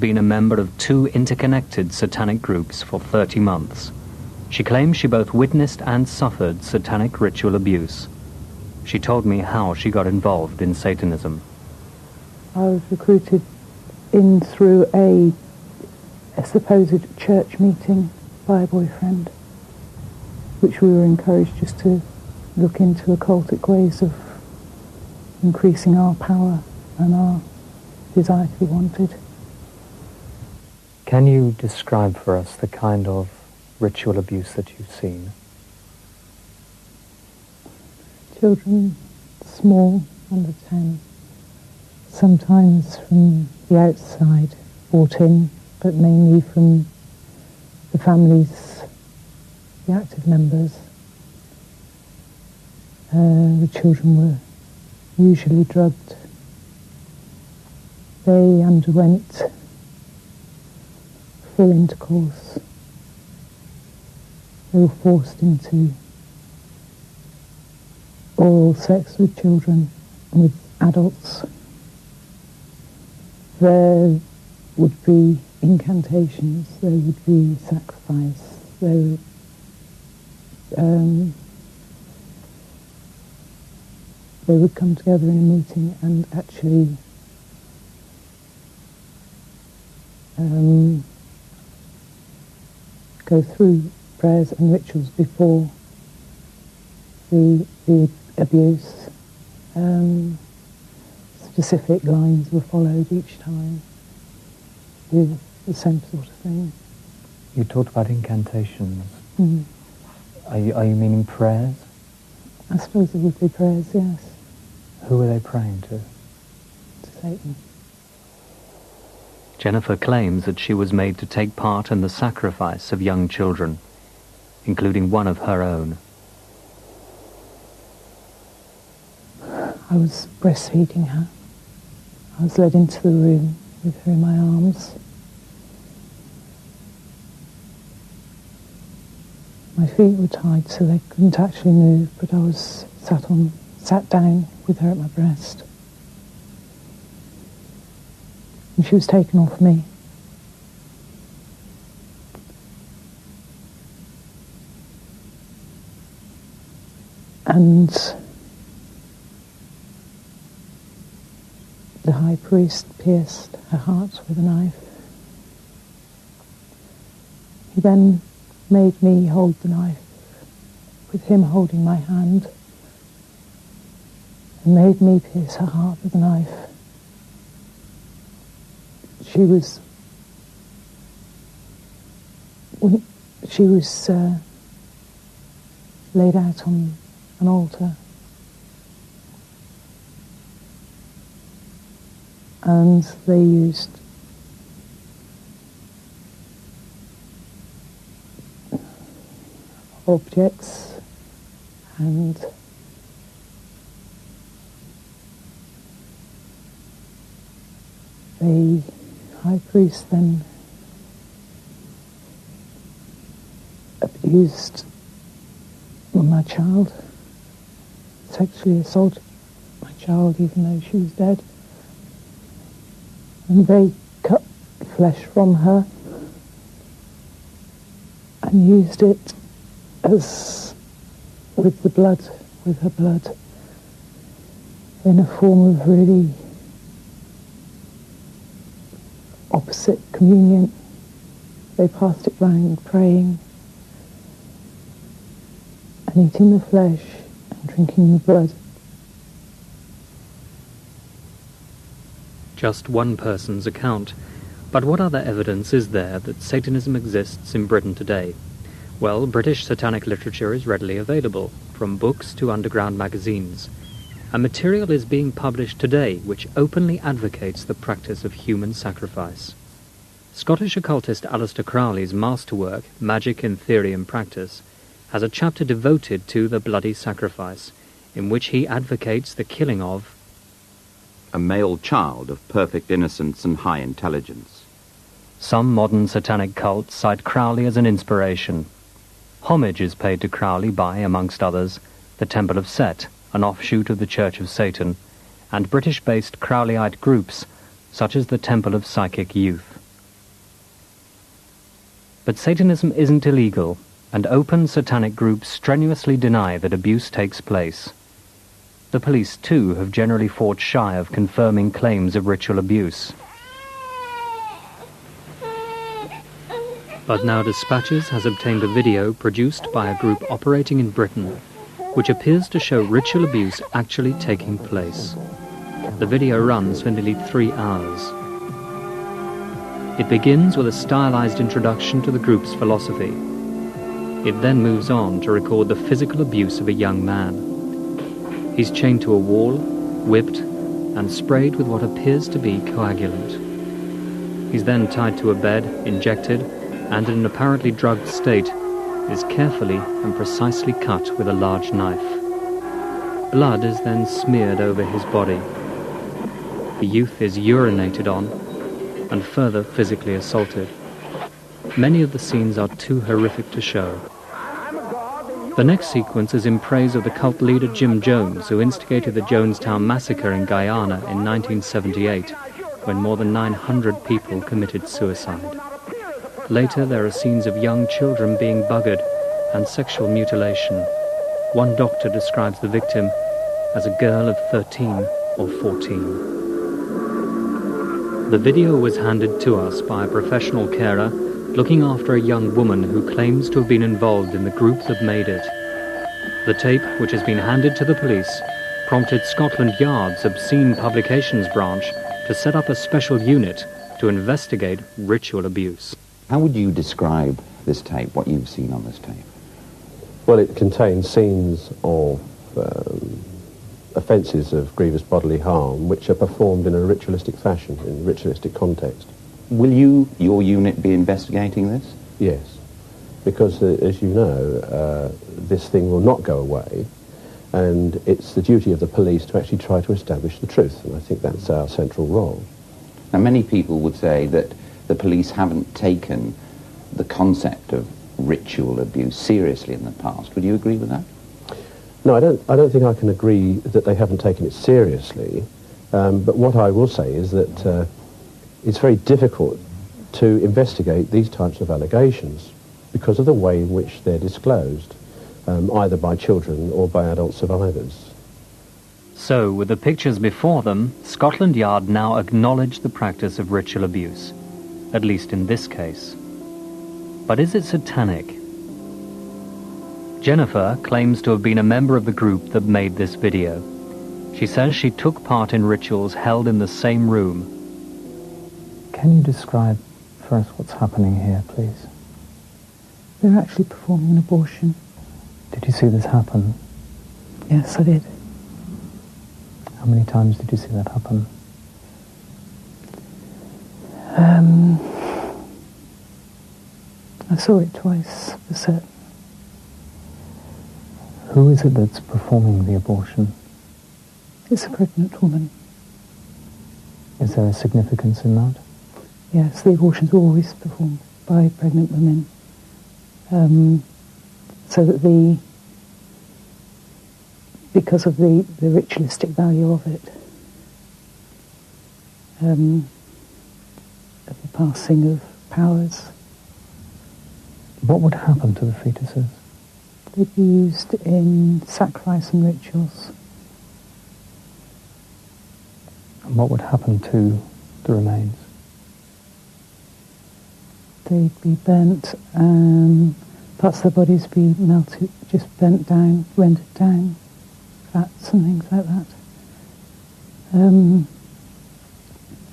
been a member of 2 interconnected satanic groups for 30 months. She claims she both witnessed and suffered satanic ritual abuse. She told me how she got involved in Satanism. I was recruited in through a supposed church meeting by a boyfriend, which we were encouraged just to look into occultic ways of increasing our power and our desire to be wanted. Can you describe for us the kind of ritual abuse that you've seen? Children, small, under 10, sometimes from the outside, brought in, but mainly from the families, the active members. The children were usually drugged. They underwent full intercourse. They were forced into oral sex with children and with adults. There would be incantations, there would be sacrifice, there they would come together in a meeting and actually go through prayers and rituals before the abuse. Specific lines were followed each time with the same sort of thing. You talked about incantations. Mm. Are you meaning prayers? I suppose it would be prayers, yes. Who were they praying to? To Satan. Jennifer claims that she was made to take part in the sacrifice of young children, including one of her own. I was breastfeeding her. I was led into the room with her in my arms. My feet were tied so they couldn't actually move, but I was sat down with her at my breast. And she was taken off me. And the high priest pierced her heart with a knife. He then made me hold the knife, with him holding my hand, and made me pierce her heart with a knife. She was laid out on an altar, and they used objects, and the high priest then abused my child, sexually assaulted my child even though she was dead, and they cut flesh from her and used it as with her blood, in a form of really opposite communion. They passed it round, praying and eating the flesh and drinking the blood. Just one person's account. But what other evidence is there that Satanism exists in Britain today? Well, British satanic literature is readily available, from books to underground magazines. And material is being published today which openly advocates the practice of human sacrifice. Scottish occultist Aleister Crowley's masterwork, Magic in Theory and Practice, has a chapter devoted to the bloody sacrifice, in which he advocates the killing of a male child of perfect innocence and high intelligence. Some modern satanic cults cite Crowley as an inspiration. Homage is paid to Crowley by, amongst others, the Temple of Set, an offshoot of the Church of Satan, and British-based Crowleyite groups such as the Temple of Psychic Youth. But Satanism isn't illegal, and open satanic groups strenuously deny that abuse takes place. The police, too, have generally fought shy of confirming claims of ritual abuse. But Now Dispatches has obtained a video produced by a group operating in Britain, which appears to show ritual abuse actually taking place. The video runs for nearly 3 hours. It begins with a stylized introduction to the group's philosophy. It then moves on to record the physical abuse of a young man. He's chained to a wall, whipped, and sprayed with what appears to be coagulant. He's then tied to a bed, injected, and in an apparently drugged state, is carefully and precisely cut with a large knife. Blood is then smeared over his body. The youth is urinated on and further physically assaulted. Many of the scenes are too horrific to show. The next sequence is in praise of the cult leader Jim Jones, who instigated the Jonestown Massacre in Guyana in 1978, when more than 900 people committed suicide. Later, there are scenes of young children being buggered and sexual mutilation. One doctor describes the victim as a girl of 13 or 14. The video was handed to us by a professional carer looking after a young woman who claims to have been involved in the group that made it. The tape, which has been handed to the police, prompted Scotland Yard's Obscene Publications branch to set up a special unit to investigate ritual abuse. How would you describe this tape, what you've seen on this tape? Well, it contains scenes of offences of grievous bodily harm which are performed in a ritualistic fashion, in a ritualistic context. Will your unit, be investigating this? Yes, because as you know, this thing will not go away, and it's the duty of the police to actually try to establish the truth, and I think that's our central role. Now, many people would say that the police haven't taken the concept of ritual abuse seriously in the past. Would you agree with that? No, I don't think I can agree that they haven't taken it seriously, but what I will say is that it's very difficult to investigate these types of allegations because of the way in which they're disclosed, either by children or by adult survivors. So, with the pictures before them, Scotland Yard now acknowledge the practice of ritual abuse, at least in this case. But is it satanic? Jennifer claims to have been a member of the group that made this video. She says she took part in rituals held in the same room. Can you describe for us what's happening here, please? They're actually performing an abortion. Did you see this happen? Yes, I did. How many times did you see that happen? I saw it twice, for certain. Who is it that's performing the abortion? It's a pregnant woman. Is there a significance in that? Yes, the abortions were always performed by pregnant women. So that because of the ritualistic value of it, of the passing of powers. What would happen to the fetuses? They'd be used in sacrifice and rituals. And what would happen to the remains? They'd be burnt, parts of their bodies be melted, just burnt down, rendered down, fats and things like that.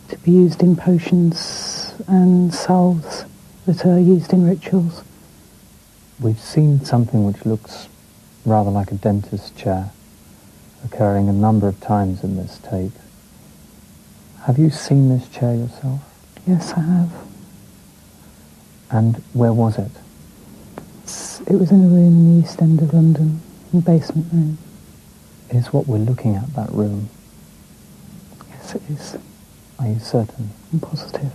To be used in potions and salves that are used in rituals. We've seen something which looks rather like a dentist's chair occurring a number of times in this tape. Have you seen this chair yourself? Yes, I have. And where was it? It was in a room in the East End of London, in the basement room. Is what we're looking at that room? Yes, it is. Are you certain? I'm positive.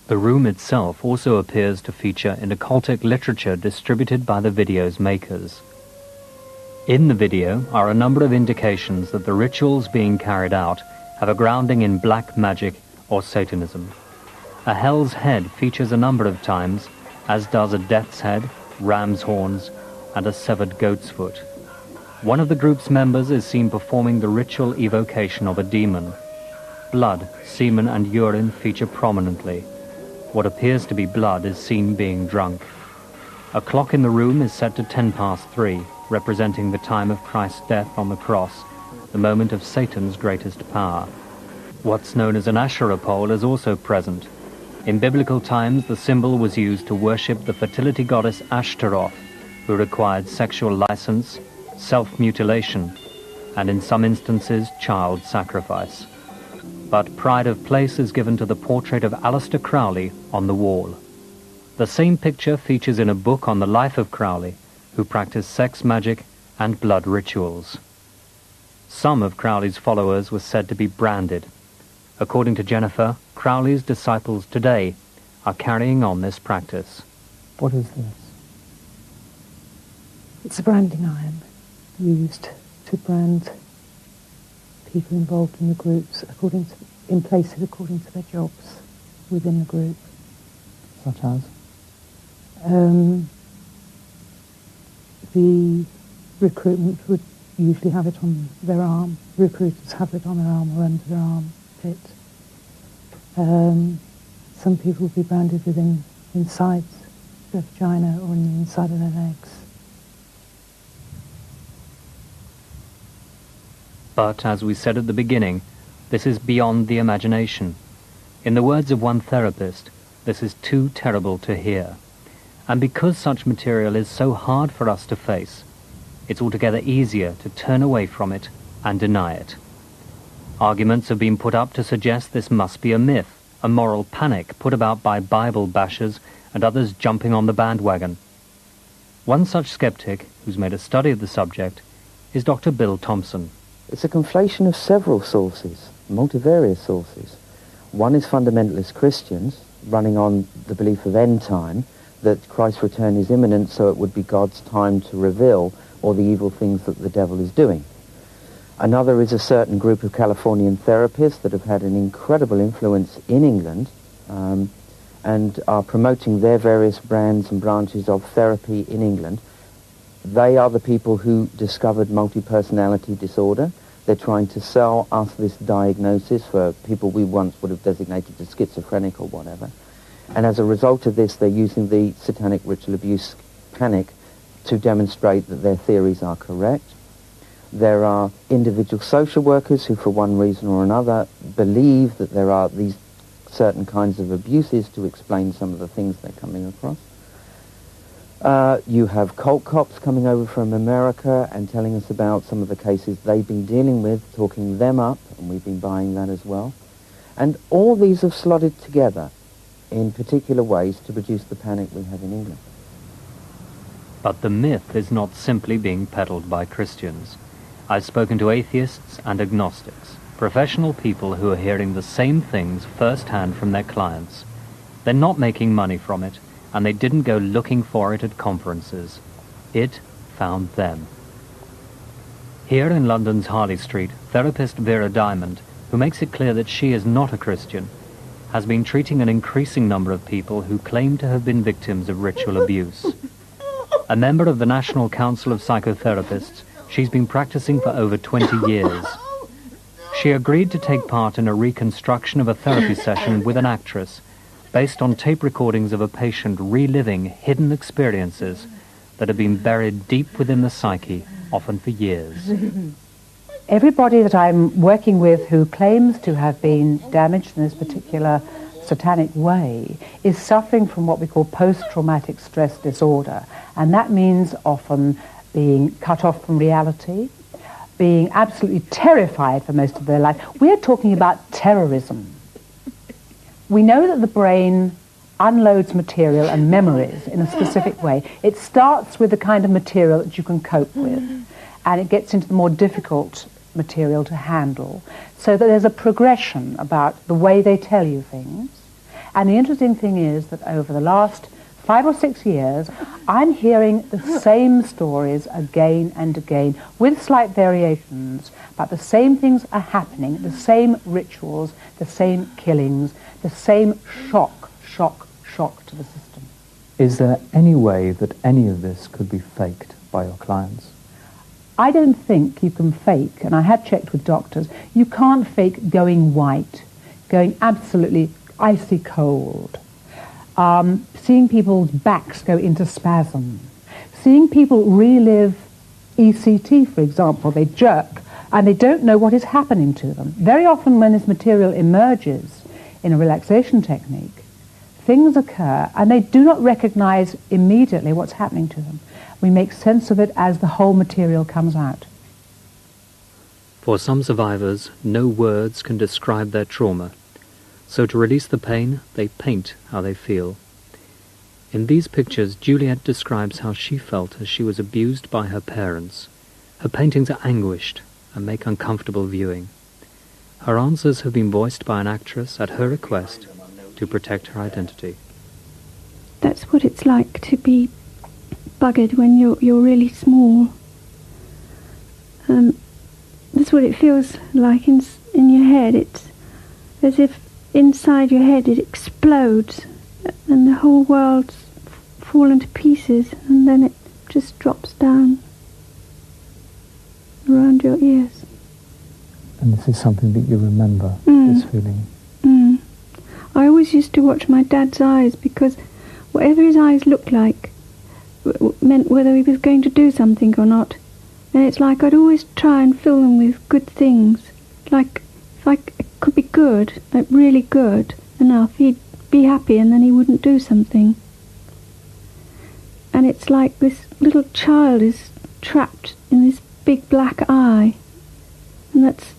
The room itself also appears to feature in occultic literature distributed by the video's makers. In the video are a number of indications that the rituals being carried out have a grounding in black magic or Satanism. A hell's head features a number of times, as does a death's head, ram's horns, and a severed goat's foot. One of the group's members is seen performing the ritual evocation of a demon. Blood, semen, and urine feature prominently. What appears to be blood is seen being drunk. A clock in the room is set to 3:10, representing the time of Christ's death on the cross, the moment of Satan's greatest power. What's known as an Asherah pole is also present. In biblical times, the symbol was used to worship the fertility goddess Ashtaroth, who required sexual license, self-mutilation, and in some instances, child sacrifice. But pride of place is given to the portrait of Aleister Crowley on the wall. The same picture features in a book on the life of Crowley, who practiced sex magic and blood rituals. Some of Crowley's followers were said to be branded. According to Jennifer, Crowley's disciples today are carrying on this practice. What is this? It's a branding iron used to brand people involved in the groups in places according to their jobs within the group. Such as? The recruitment would usually have it on their arm. Recruiters have it on their arm or under their armpit. Some people will be branded inside their vagina or in the inside of their legs. But, as we said at the beginning, this is beyond the imagination. In the words of one therapist, this is too terrible to hear. And because such material is so hard for us to face, it's altogether easier to turn away from it and deny it. Arguments have been put up to suggest this must be a myth, a moral panic put about by Bible bashers and others jumping on the bandwagon. One such skeptic, who's made a study of the subject, is Dr. Bill Thompson. It's a conflation of several sources, multivarious sources. One is fundamentalist Christians, running on the belief of end time, that Christ's return is imminent, so it would be God's time to reveal all the evil things that the devil is doing. Another is a certain group of Californian therapists that have had an incredible influence in England and are promoting their various brands and branches of therapy in England. They are the people who discovered multi-personality disorder. They're trying to sell us this diagnosis for people we once would have designated as schizophrenic or whatever. And as a result of this, they're using the satanic ritual abuse panic to demonstrate that their theories are correct. There are individual social workers who, for one reason or another, believe that there are these certain kinds of abuses to explain some of the things they're coming across. You have cult cops coming over from America and telling us about some of the cases they've been dealing with, talking them up, and we've been buying that as well. And all these have slotted together in particular ways to produce the panic we have in England. But the myth is not simply being peddled by Christians. I've spoken to atheists and agnostics, professional people who are hearing the same things firsthand from their clients. They're not making money from it, and they didn't go looking for it at conferences. It found them. Here in London's Harley Street, therapist Vera Diamond, who makes it clear that she is not a Christian, has been treating an increasing number of people who claim to have been victims of ritual abuse. A member of the National Council of Psychotherapists, she's been practicing for over 20 years. She agreed to take part in a reconstruction of a therapy session with an actress based on tape recordings of a patient reliving hidden experiences that have been buried deep within the psyche, often for years. Everybody that I'm working with who claims to have been damaged in this particular satanic way is suffering from what we call post-traumatic stress disorder, and that means often being cut off from reality, being absolutely terrified for most of their life. We're talking about terrorism. We know that the brain unloads material and memories in a specific way. It starts with the kind of material that you can cope with, and it gets into the more difficult material to handle, so that there's a progression about the way they tell you things. And the interesting thing is that over the last 5 or 6 years, I'm hearing the same stories again and again, with slight variations, but the same things are happening, the same rituals, the same killings, the same shock to the system. Is there any way that any of this could be faked by your clients? I don't think you can fake, and I have checked with doctors, you can't fake going white, going absolutely icy cold, seeing people's backs go into spasm, seeing people relive ECT, for example. They jerk, and they don't know what is happening to them. Very often when this material emerges in a relaxation technique, things occur, and they do not recognize immediately what's happening to them. We make sense of it as the whole material comes out. For some survivors, no words can describe their trauma. So to release the pain, they paint how they feel. In these pictures, Juliet describes how she felt as she was abused by her parents. Her paintings are anguished and make uncomfortable viewing. Her answers have been voiced by an actress at her request to protect her identity. That's what it's like to be buggered when you're really small. That's what it feels like in your head. It's as if inside your head it explodes and the whole world's fallen to pieces, and then it just drops down around your ears. And this is something that you remember, this feeling? I always used to watch my dad's eyes, because whatever his eyes looked like meant whether he was going to do something or not. And it's like I'd always try and fill them with good things. Like, if I could be good, like really good enough, he'd be happy and then he wouldn't do something. And it's like this little child is trapped in this big black eye. And that's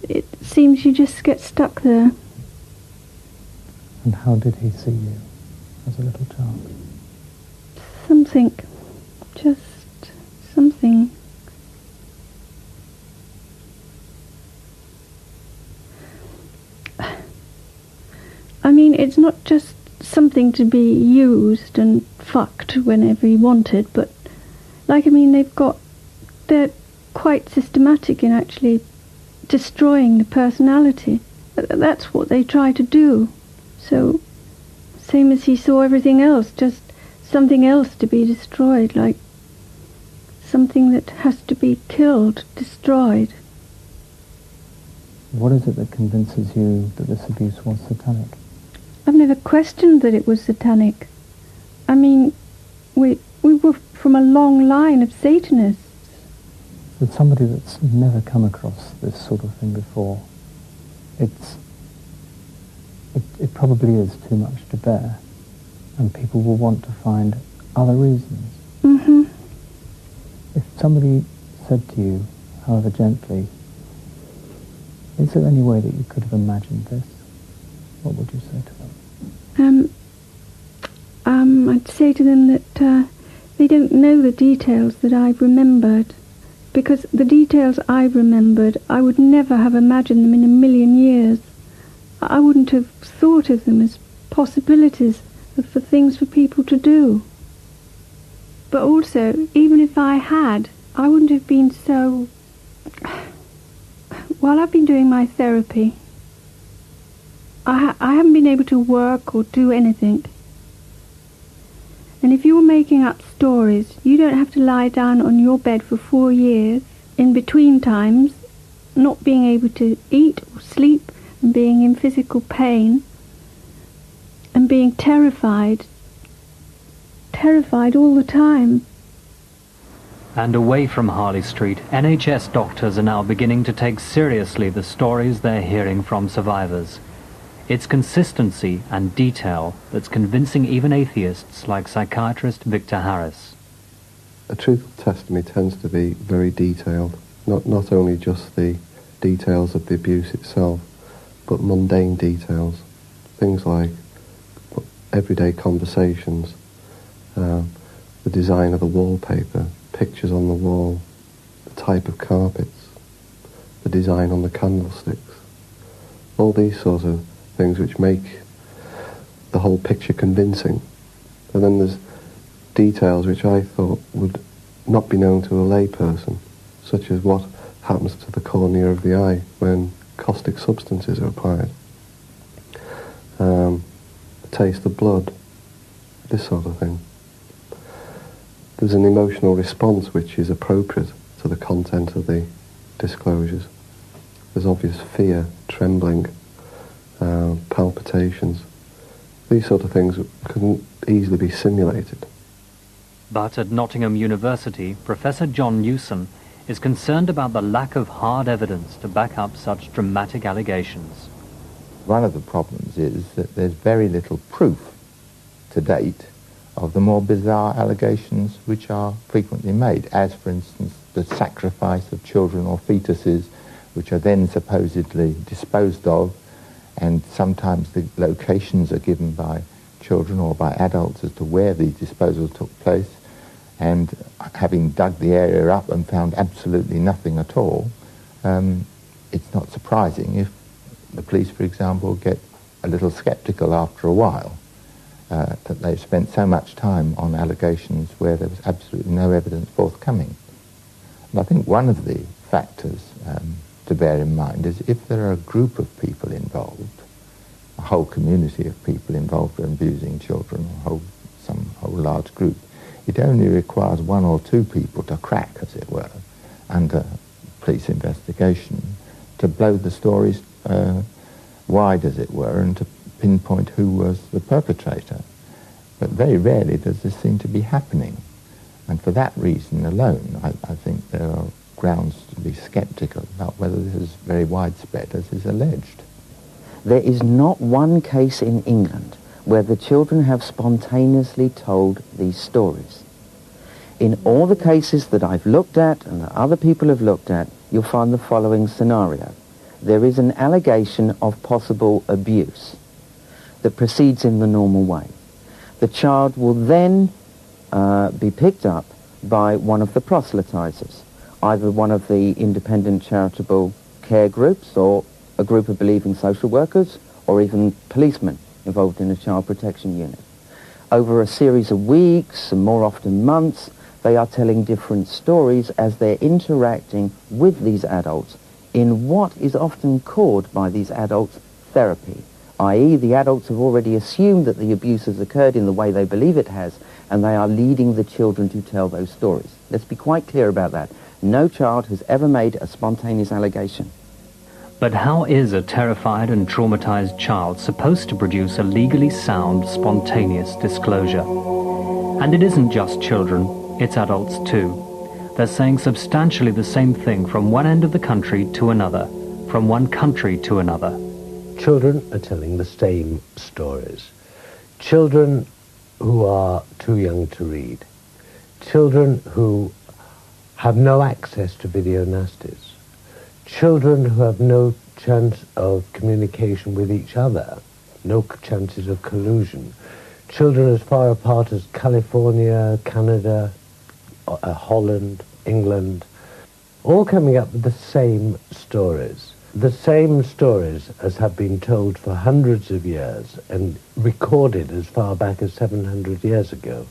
it seems you just get stuck there. And how did he see you as a little child? Something. Just something. I mean, it's not just something to be used and fucked whenever you wanted, but, like, I mean, they're quite systematic in actually destroying the personality. That's what they try to do. So, same as he saw everything else, just something else to be destroyed, like something that has to be killed, destroyed. What is it that convinces you that this abuse was satanic? I've never questioned that it was satanic. I mean, we were from a long line of Satanists. With somebody that's never come across this sort of thing before, it probably is too much to bear, and people will want to find other reasons. Mm-hmm. If somebody said to you, however gently, is there any way that you could have imagined this? What would you say to them? I'd say to them that they don't know the details that I've remembered, because the details I've remembered, I would never have imagined them in a million years. I wouldn't have thought of them as possibilities for things for people to do. But also, even if I had, I wouldn't have been so... While I've been doing my therapy, I haven't been able to work or do anything. And if you're making up stories, you don't have to lie down on your bed for 4 years, in between times, not being able to eat or sleep, and being in physical pain, and being terrified all the time. And away from Harley Street, NHS doctors are now beginning to take seriously the stories they're hearing from survivors. It's consistency and detail that's convincing even atheists like psychiatrist Victor Harris. A truthful testimony tends to be very detailed, not only just the details of the abuse itself, but mundane details, things like everyday conversations, the design of the wallpaper, pictures on the wall, the type of carpets, the design on the candlesticks, all these sorts of things which make the whole picture convincing. And then there's details which I thought would not be known to a layperson, such as what happens to the cornea of the eye when caustic substances are applied. The taste of blood, this sort of thing. There's an emotional response which is appropriate to the content of the disclosures. There's obvious fear, trembling, palpitations. These sort of things couldn't easily be simulated. But at Nottingham University, Professor John Newson is concerned about the lack of hard evidence to back up such dramatic allegations. One of the problems is that there's very little proof to date of the more bizarre allegations which are frequently made, as for instance the sacrifice of children or fetuses which are then supposedly disposed of, and sometimes the locations are given by children or by adults as to where the disposal took place, and having dug the area up and found absolutely nothing at all, it's not surprising if the police, for example, get a little sceptical after a while that they've spent so much time on allegations where there was absolutely no evidence forthcoming. And I think one of the factors to bear in mind is if there are a group of people involved, a whole community of people involved in abusing children, some whole large group, it only requires one or two people to crack, as it were, under police investigation, to blow the stories wide, as it were, and to pinpoint who was the perpetrator. But very rarely does this seem to be happening. And for that reason alone, I think there are grounds to be sceptical about whether this is very widespread, as is alleged. There is not one case in England where the children have spontaneously told these stories. In all the cases that I've looked at and that other people have looked at, you'll find the following scenario. There is an allegation of possible abuse that proceeds in the normal way. The child will then be picked up by one of the proselytizers, either one of the independent charitable care groups or a group of believing social workers or even policemen involved in a child protection unit. Over a series of weeks and more often months, they are telling different stories as they're interacting with these adults in what is often called by these adults therapy, i.e. the adults have already assumed that the abuse has occurred in the way they believe it has, and they are leading the children to tell those stories. Let's be quite clear about that. No child has ever made a spontaneous allegation. But how is a terrified and traumatized child supposed to produce a legally sound, spontaneous disclosure? And it isn't just children, it's adults too. They're saying substantially the same thing from one end of the country to another, from one country to another. Children are telling the same stories. Children who are too young to read. Children who have no access to video nasties. Children who have no chance of communication with each other, no chances of collusion. Children as far apart as California, Canada, Holland, England, all coming up with the same stories. The same stories as have been told for hundreds of years and recorded as far back as 700 years ago.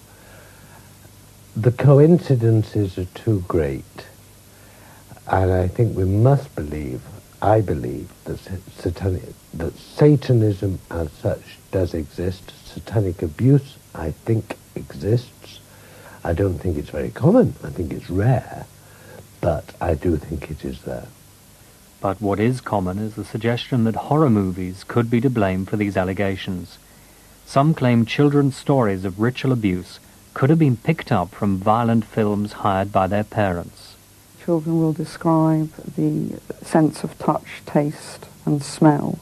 The coincidences are too great. And I think we must believe, I believe, that Satanism as such does exist. Satanic abuse, I think, exists. I don't think it's very common. I think it's rare. But I do think it is there. But what is common is the suggestion that horror movies could be to blame for these allegations. Some claim children's stories of ritual abuse could have been picked up from violent films hired by their parents. Children will describe the sense of touch, taste and smell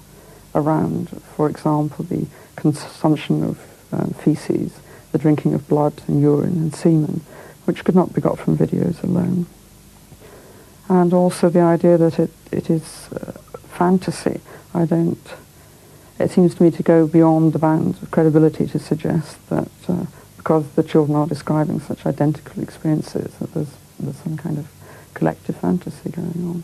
around, for example, the consumption of feces, the drinking of blood and urine and semen, which could not be got from videos alone. And also the idea that it is fantasy. It seems to me to go beyond the bounds of credibility to suggest that because the children are describing such identical experiences, that there's some kind of collective fantasy going on.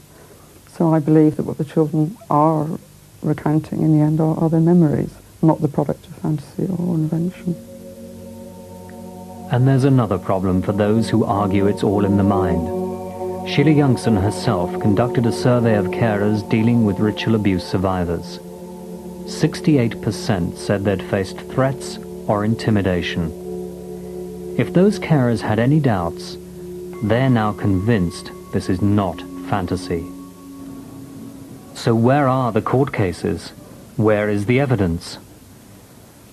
So I believe that what the children are recounting in the end are their memories not the product of fantasy or invention. And there's another problem for those who argue it's all in the mind. Sheila Youngson herself conducted a survey of carers dealing with ritual abuse survivors. 68% said they'd faced threats or intimidation. If those carers had any doubts, they're now convinced this is not fantasy. So where are the court cases? Where is the evidence?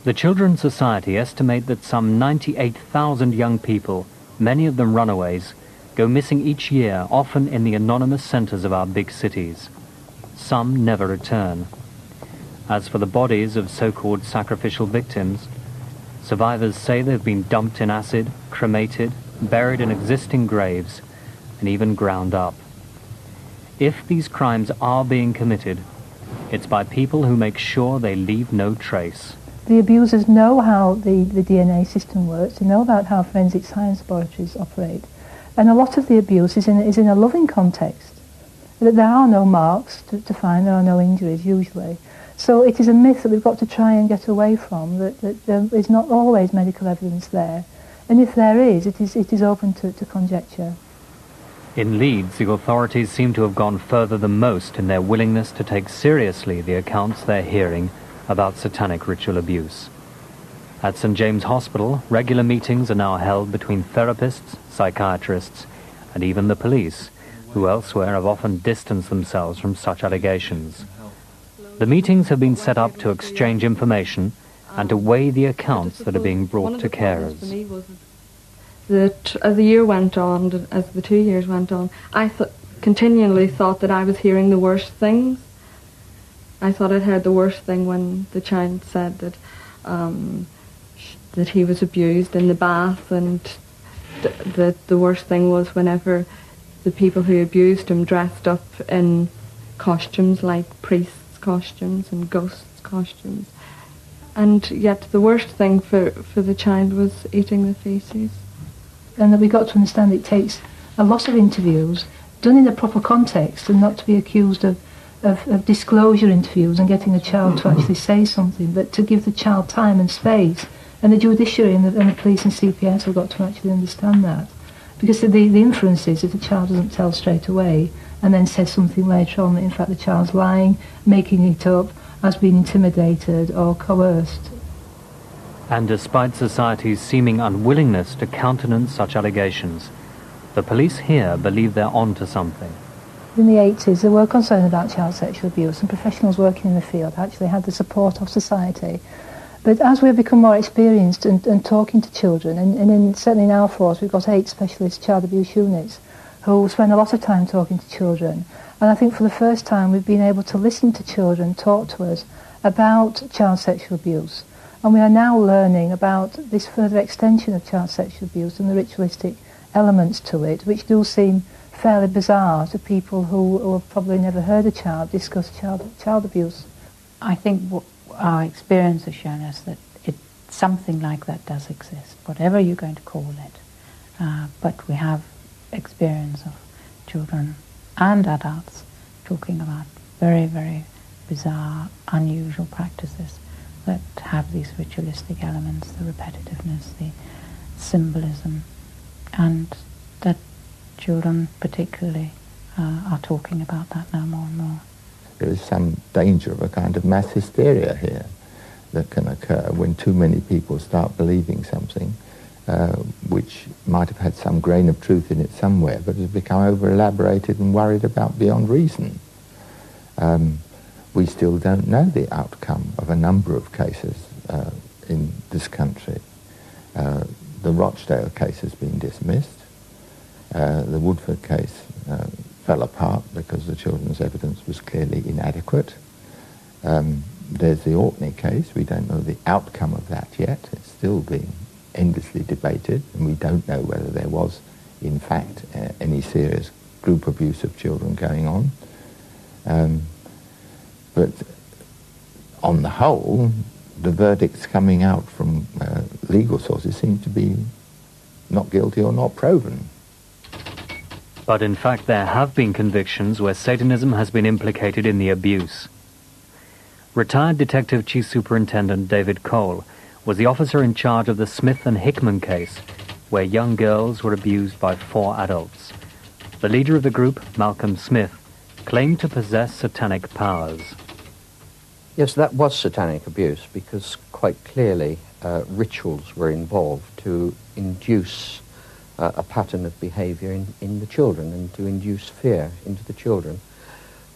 The Children's Society estimate that some 98,000 young people, many of them runaways, go missing each year, often in the anonymous centres of our big cities. Some never return. As for the bodies of so-called sacrificial victims, survivors say they've been dumped in acid, cremated, buried in existing graves, and even ground up. If these crimes are being committed, it's by people who make sure they leave no trace. The abusers know how the DNA system works. They know about how forensic science laboratories operate. And a lot of the abuse is in a loving context. That there are no marks to find, there are no injuries usually. So it is a myth that we've got to try and get away from, that there is not always medical evidence there. And if there is, it is open to conjecture. In Leeds, the authorities seem to have gone further than most in their willingness to take seriously the accounts they're hearing about satanic ritual abuse. At St James Hospital, regular meetings are now held between therapists, psychiatrists, and even the police, who elsewhere have often distanced themselves from such allegations. The meetings have been set up to exchange information and to weigh the accounts that are being brought to carers. That as the year went on, as the 2 years went on, I continually thought that I was hearing the worst things. I thought I'd heard the worst thing when the child said that that he was abused in the bath, and that the worst thing was whenever the people who abused him dressed up in costumes like priests' costumes and ghosts' costumes. And yet the worst thing for the child was eating the faeces. And that we've got to understand it takes a lot of interviews done in a proper context, and not to be accused of disclosure interviews and getting a child to actually say something, but to give the child time and space. And the judiciary and the police and CPS have got to actually understand that. Because the inference is if the child doesn't tell straight away and then says something later on that in fact the child's lying, making it up, has been intimidated or coerced. And despite society's seeming unwillingness to countenance such allegations, the police here believe they're on to something. In the 80s, they were concerned about child sexual abuse, and professionals working in the field actually had the support of society. But as we've become more experienced and talking to children, and certainly in our force we've got 8 specialist child abuse units who spend a lot of time talking to children. And I think for the first time we've been able to listen to children talk to us about child sexual abuse. And we are now learning about this further extension of child sexual abuse and the ritualistic elements to it, which do seem fairly bizarre to people who have probably never heard a child discuss child abuse. I think our experience has shown us that something like that does exist, whatever you're going to call it. But we have experience of children and adults talking about very, very bizarre, unusual practices that have these ritualistic elements, the repetitiveness, the symbolism, and that children particularly are talking about that now more and more. There is some danger of a kind of mass hysteria here that can occur when too many people start believing something which might have had some grain of truth in it somewhere, but has become over-elaborated and worried about beyond reason. We still don't know the outcome of a number of cases in this country. The Rochdale case has been dismissed. The Woodford case fell apart because the children's evidence was clearly inadequate. There's the Orkney case. We don't know the outcome of that yet. It's still being endlessly debated, and we don't know whether there was, in fact, any serious group abuse of children going on. But on the whole, the verdicts coming out from legal sources seem to be not guilty or not proven. But in fact there have been convictions where Satanism has been implicated in the abuse. Retired Detective Chief Superintendent David Cole was the officer in charge of the Smith and Hickman case, where young girls were abused by 4 adults. The leader of the group, Malcolm Smith, claimed to possess satanic powers. Yes, that was satanic abuse because quite clearly rituals were involved to induce a pattern of behaviour in the children and to induce fear into the children.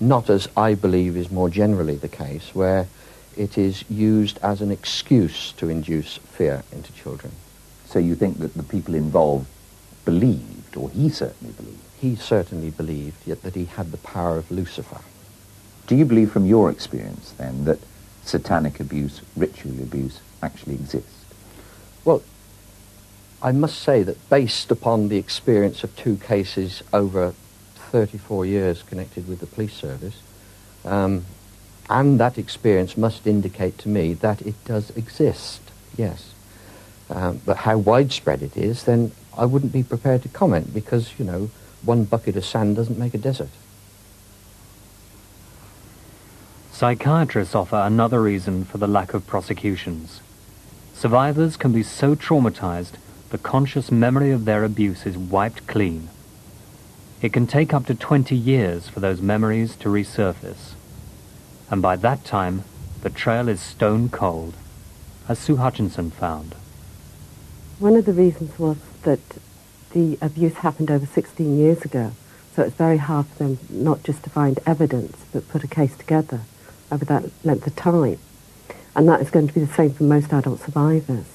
Not as I believe is more generally the case, where it is used as an excuse to induce fear into children. So you think that the people involved believed, or he certainly believed? He certainly believed, yet that he had the power of Lucifer. Do you believe from your experience, then, that satanic abuse, ritual abuse, actually exists? Well, I must say that based upon the experience of 2 cases over 34 years connected with the police service, and that experience must indicate to me that it does exist, yes. But how widespread it is, then I wouldn't be prepared to comment because, you know, one bucket of sand doesn't make a desert. Psychiatrists offer another reason for the lack of prosecutions. Survivors can be so traumatized the conscious memory of their abuse is wiped clean. It can take up to 20 years for those memories to resurface. And by that time, the trail is stone cold, as Sue Hutchinson found. One of the reasons was that the abuse happened over 16 years ago, so it's very hard for them not just to find evidence, but put a case together over that length of time. And that is going to be the same for most adult survivors.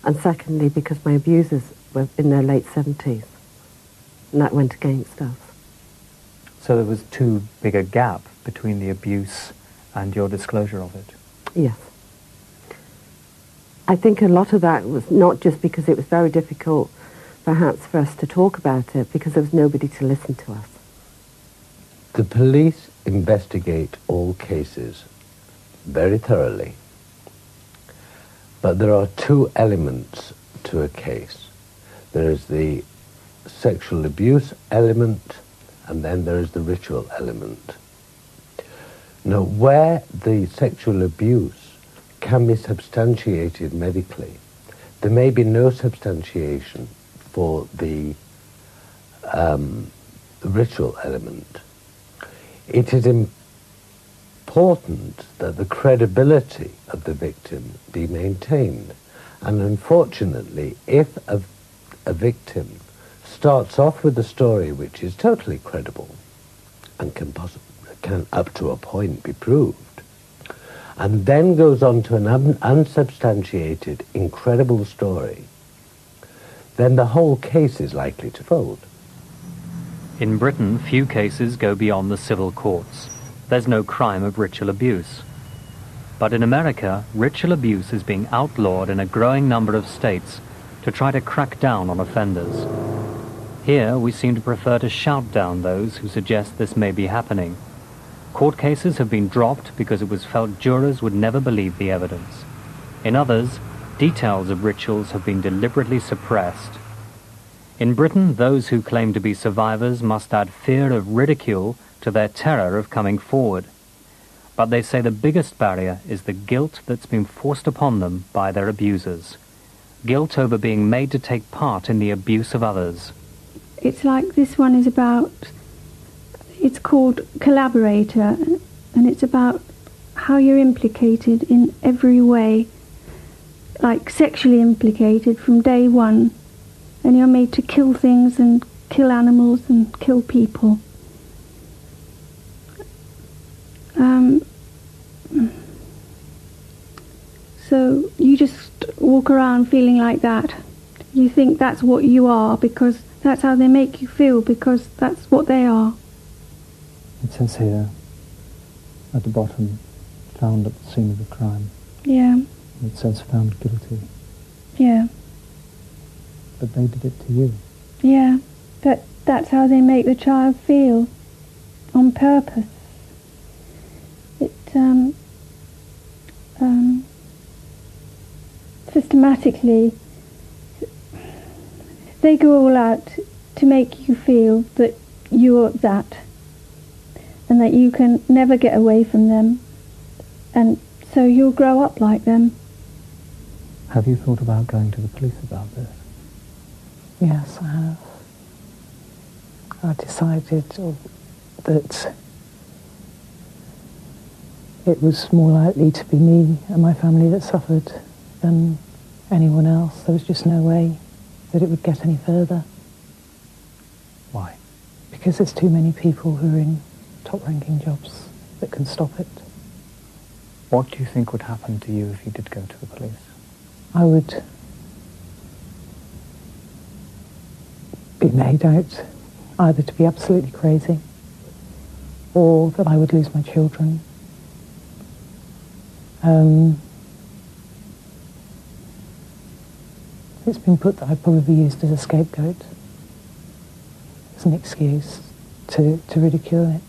And secondly, because my abusers were in their late 70s, and that went against us. So there was too big a gap between the abuse and your disclosure of it? Yes. I think a lot of that was not just because it was very difficult, perhaps, for us to talk about it, because there was nobody to listen to us. The police investigate all cases very thoroughly, but there are 2 elements to a case. There is the sexual abuse element, and then there is the ritual element. Now, where the sexual abuse can be substantiated medically, there may be no substantiation for the ritual element. It is important that the credibility of the victim be maintained. And unfortunately, if a victim starts off with a story which is totally credible and can up to a point be proved, and then goes on to an unsubstantiated, incredible story, then the whole case is likely to fold. In Britain, few cases go beyond the civil courts. There's no crime of ritual abuse. But in America, ritual abuse is being outlawed in a growing number of states to try to crack down on offenders. Here, we seem to prefer to shout down those who suggest this may be happening. Court cases have been dropped because it was felt jurors would never believe the evidence. In others, details of rituals have been deliberately suppressed. In Britain, those who claim to be survivors must add fear of ridicule to their terror of coming forward. But they say the biggest barrier is the guilt that's been forced upon them by their abusers. Guilt over being made to take part in the abuse of others. It's like this one is about, it's called Collaborator, and it's about how you're implicated in every way, like sexually implicated from day one, and you're made to kill things and kill animals and kill people. So you just walk around feeling like that. You think that's what you are because that's how they make you feel, because that's what they are. It says here, at the bottom, found at the scene of the crime. Yeah. It says found guilty. Yeah. But they did it to you. Yeah. But that's how they make the child feel, on purpose. It, systematically, they go all out to make you feel that you're that, and that you can never get away from them, and so you'll grow up like them. Have you thought about going to the police about this? Yes, I have. I decided that it was more likely to be me and my family that suffered than anyone else. There was just no way that it would get any further. Why? Because there's too many people who are in top-ranking jobs that can stop it. What do you think would happen to you if you did go to the police? I would be made out either to be absolutely crazy or that I would lose my children. It's been put that I'd probably be used as a scapegoat, as an excuse to ridicule it.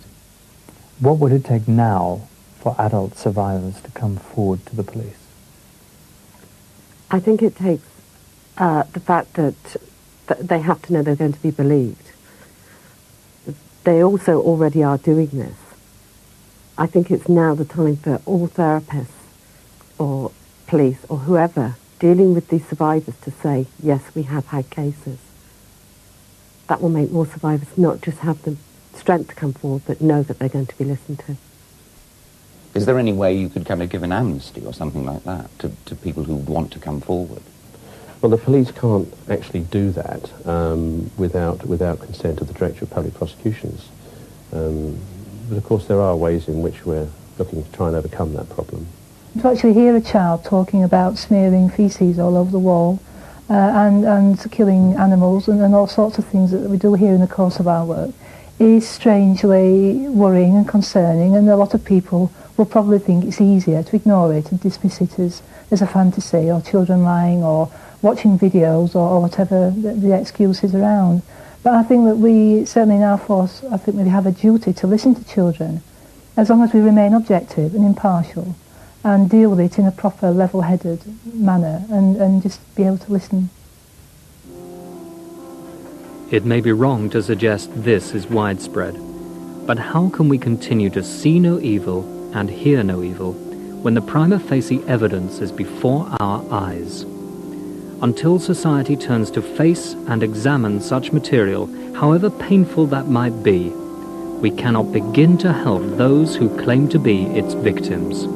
What would it take now for adult survivors to come forward to the police? I think it takes the fact that they have to know they're going to be believed. They also already are doing this. I think it's now the time for all therapists or police or whoever dealing with these survivors to say, yes, we have had cases. That will make more survivors not just have the strength to come forward, but know that they're going to be listened to. Is there any way you could kind of give an amnesty or something like that to people who want to come forward? Well, the police can't actually do that without consent of the Director of Public Prosecutions. But of course there are ways in which we're looking to try and overcome that problem. To actually hear a child talking about smearing faeces all over the wall and killing animals and all sorts of things that we do here in the course of our work is strangely worrying and concerning, and a lot of people will probably think it's easier to ignore it and dismiss it as a fantasy, or children lying, or watching videos, or whatever the excuse is around. But I think that we, certainly in our force, I think we have a duty to listen to children, as long as we remain objective and impartial, and deal with it in a proper, level-headed manner, and just be able to listen. It may be wrong to suggest this is widespread, but how can we continue to see no evil and hear no evil when the prima facie evidence is before our eyes? Until society turns to face and examine such material, however painful that might be, we cannot begin to help those who claim to be its victims.